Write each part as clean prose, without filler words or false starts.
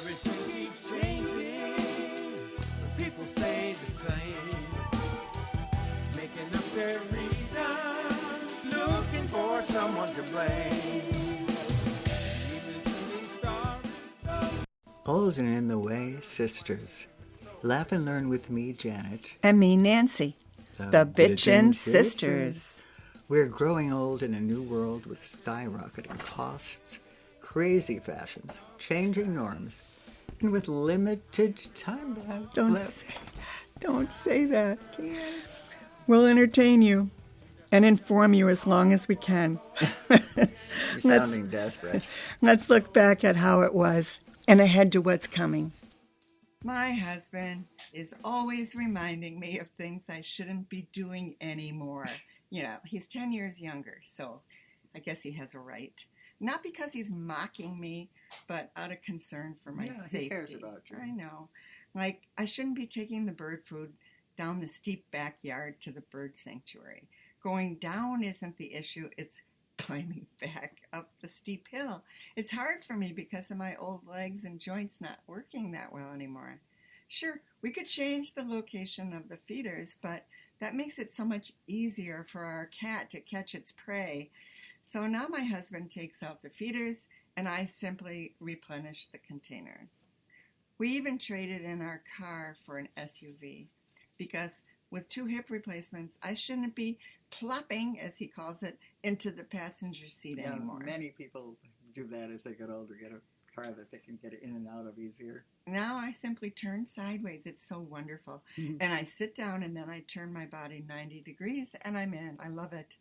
Everything keeps changing, but people say the same, making up their reasons, looking for someone to blame. Even to these stars. Old and in the way, sisters. Laugh and learn with me, Janet. And me, Nancy. The Bitchin' Sisters. We're growing old in a new world with skyrocketing costs, crazy fashions, changing norms, and with limited time left. Don't say that. Yes. We'll entertain you and inform you as long as we can. You're sounding desperate. Let's look back at how it was and ahead to what's coming. My husband is always reminding me of things I shouldn't be doing anymore. You know, he's 10 years younger, so I guess he has a right. Not because he's mocking me, but out of concern for my safety. He cares about you. I know. Like, I shouldn't be taking the bird food down the steep backyard to the bird sanctuary. Going down isn't the issue, it's climbing back up the steep hill. It's hard for me because of my old legs and joints not working that well anymore. Sure, we could change the location of the feeders, but that makes it so much easier for our cat to catch its prey. So now my husband takes out the feeders and I simply replenish the containers. We even traded in our car for an SUV because with 2 hip replacements, I shouldn't be plopping, as he calls it, into the passenger seat anymore. Many people do that as they get older, get a car that they can get in and out of easier. Now I simply turn sideways. It's so wonderful. Mm-hmm. And I sit down and then I turn my body 90 degrees and I'm in. I love it.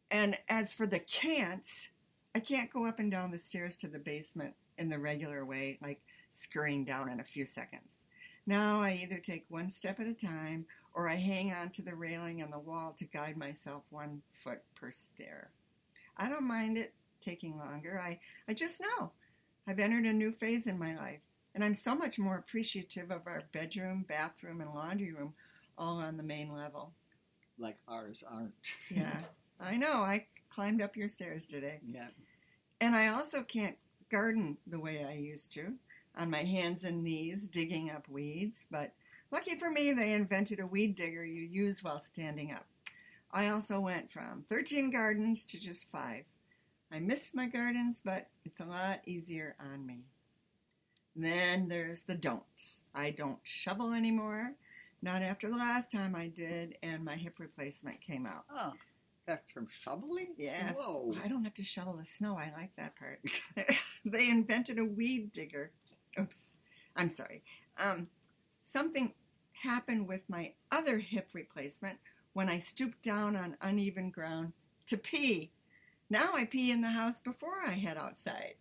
And as for the can'ts, I can't go up and down the stairs to the basement in the regular way, like scurrying down in a few seconds. Now I either take one step at a time or I hang on to the railing on the wall to guide myself 1 foot per stair. I don't mind it taking longer. I just know I've entered a new phase in my life, and I'm so much more appreciative of our bedroom, bathroom, and laundry room all on the main level. Like ours aren't. Yeah, I know. I climbed up your stairs today. Yeah. And I also can't garden the way I used to, on my hands and knees digging up weeds, but lucky for me, they invented a weed digger you use while standing up. I also went from 13 gardens to just 5. I miss my gardens, but it's a lot easier on me. Then there's the don'ts. I don't shovel anymore, not after the last time I did, and my hip replacement came out. Oh, that's from shoveling? Yes. Whoa. I don't have to shovel the snow. I like that part. They invented a weed digger. Oops. I'm sorry. Something happened with my other hip replacement when I stooped down on uneven ground to pee. Now I pee in the house before I head outside.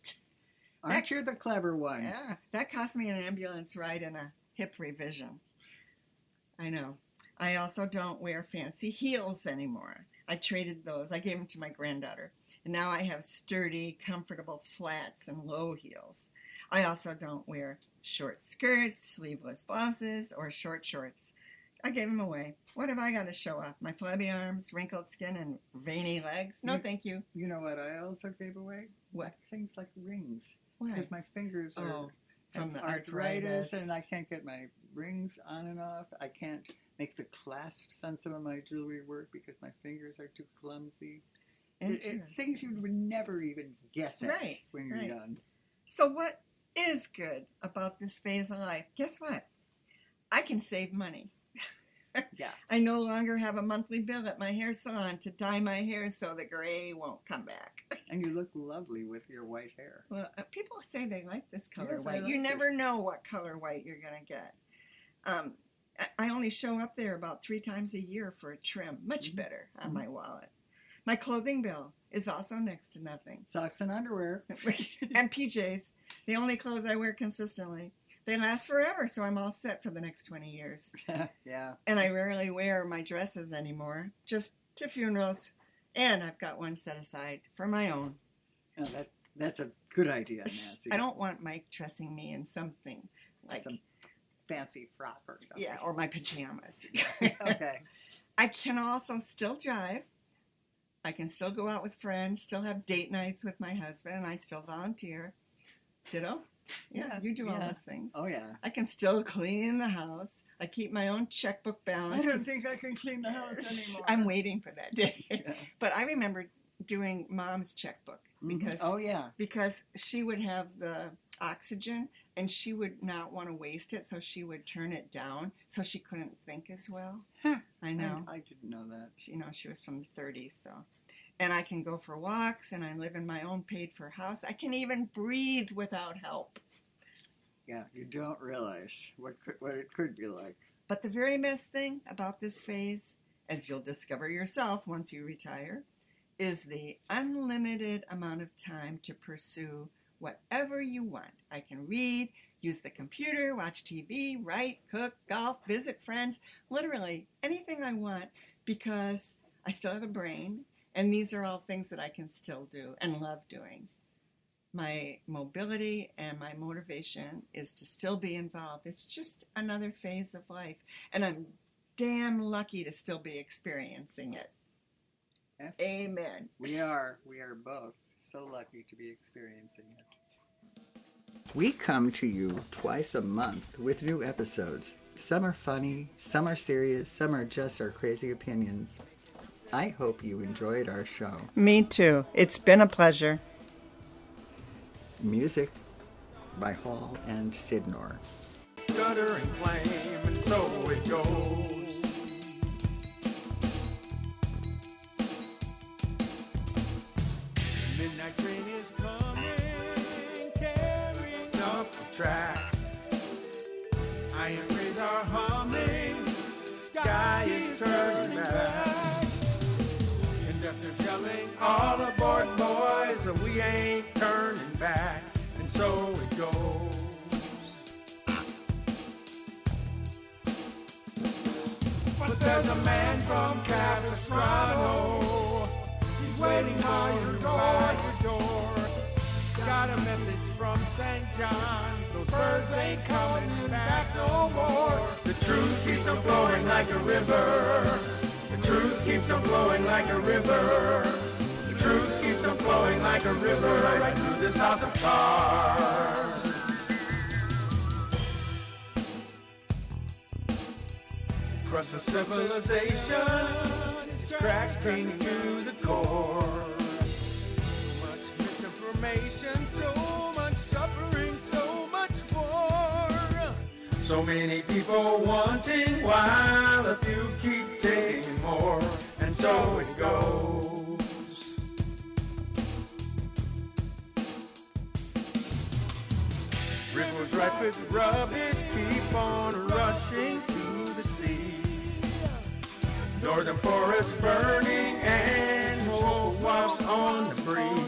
Aren't you the clever one? Yeah, that cost me an ambulance ride and a hip revision. I know. I also don't wear fancy heels anymore. I traded those. I gave them to my granddaughter. And now I have sturdy, comfortable flats and low heels. I also don't wear short skirts, sleeveless blouses, or short shorts. I gave them away. What have I got to show off? My flabby arms, wrinkled skin, and veiny legs? No, thank you. You know what I also gave away? What? Things like rings. What? Because my fingers are from the arthritis, and I can't get my rings on and off. I can't make the clasps on some of my jewelry work because my fingers are too clumsy. Things you would never even guess at when you're young. So what is good about this phase of life? Guess what? I can save money. Yeah. I no longer have a monthly bill at my hair salon to dye my hair so the gray won't come back. And you look lovely with your white hair. Well, people say they like this color Yes, white. You never know what color white you're going to get. I only show up there about 3 times a year for a trim. Much better on my wallet. My clothing bill is also next to nothing. Socks and underwear. And PJs. The only clothes I wear consistently. They last forever, so I'm all set for the next 20 years. Yeah. And I rarely wear my dresses anymore, just to funerals. And I've got one set aside for my own. Oh, that's a good idea, Nancy. I don't want Mike dressing me in something like some fancy frock or something. Yeah, or my pajamas. Okay. I can also still drive. I can still go out with friends, still have date nights with my husband, and I still volunteer. Ditto. Yeah, you do all those things. Oh, yeah. I can still clean the house. I keep my own checkbook balance. I don't think I can clean the house anymore. I'm waiting for that day. Yeah. But I remember doing Mom's checkbook because Oh, yeah. because she would have the oxygen and she would not want to waste it, so she would turn it down so she couldn't think as well. Huh. I know. I didn't know that. She was from the 30s, so. And I can go for walks, and I live in my own paid-for house. I can even breathe without help. Yeah, you don't realize what it could be like. But the very best thing about this phase, as you'll discover yourself once you retire, is the unlimited amount of time to pursue whatever you want. I can read, use the computer, watch TV, write, cook, golf, visit friends, literally anything I want because I still have a brain, and these are all things that I can still do and love doing. My mobility and my motivation is to still be involved. It's just another phase of life, and I'm damn lucky to still be experiencing it. Yes. Amen. We are both so lucky to be experiencing it. We come to you twice a month with new episodes. Some are funny, some are serious, some are just our crazy opinions. I hope you enjoyed our show. Me too. It's been a pleasure. Music by Hall and Sidnor. Stutter and flame, and so it goes. The midnight train is coming, tearing up the track. Iron rays are humming, sky is turning back. Conductor yelling, all aboard boys, and we ain't turning back. And so it goes. But there's a man from Capistrano. He's waiting on your door. Got a message from St. John. Those birds ain't coming back no more. The truth keeps on flowing like a river. The truth keeps on flowing like a river. The truth keeps on flowing like a river right through this house of cards. Crush of civilization, its cracks painting to the core. So much misinformation, so much suffering, so much war. So many people wanting while a few keep taking more. And so it goes. Rivers ripe with rubbish keep on rushing through the seas. Northern forests burning and smoke wafts on the breeze.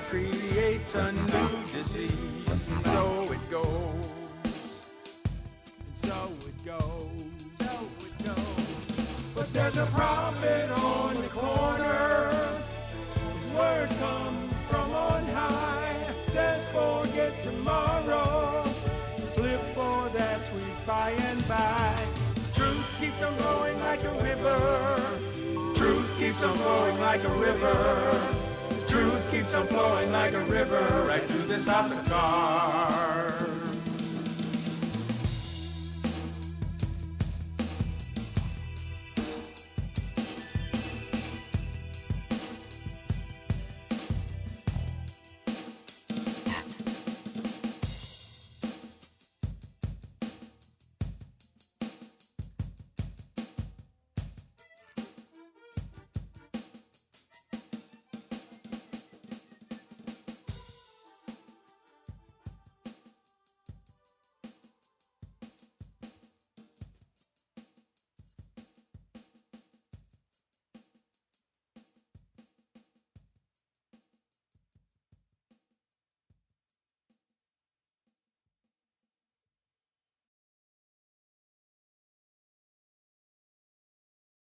Creates a new disease. And so it goes. And so it goes. So it goes. But there's a prophet on the corner. His word comes from on high. Just forget tomorrow. Live for that sweet by and by. Truth keeps on flowing like a river. Truth keeps on flowing like a river. Truth keeps on flowing like a river right through this house of cards.